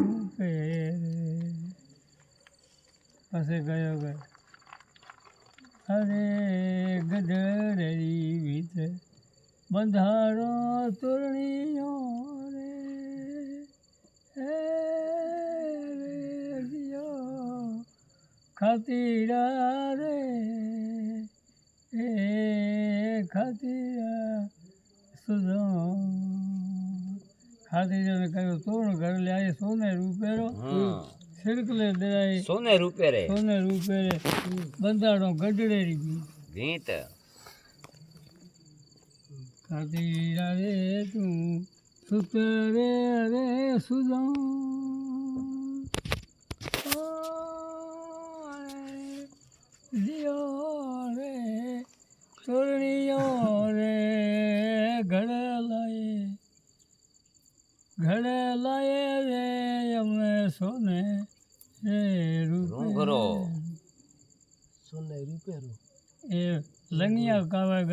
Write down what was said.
રૂપે પછી ગયો ગયો અરે ગઢડી વિશે બંધારો તોરણીઓ રે ખાતીરા રે ખાતીરા સુધો ખાતીરાને કહ્યું તોરણ ઘર લે આયે સોને રૂપેરો સિરકલે દરાય સોને રૂપે રે બંધાડો ગઢડેરી ગીત ખાતીરા રે તું સુતરે રે સુધો દિયો રે તોરણીઓ રે ઘડે લાયે રે અમે સોને રે રૂપે કરો એ લંગિયા કાવા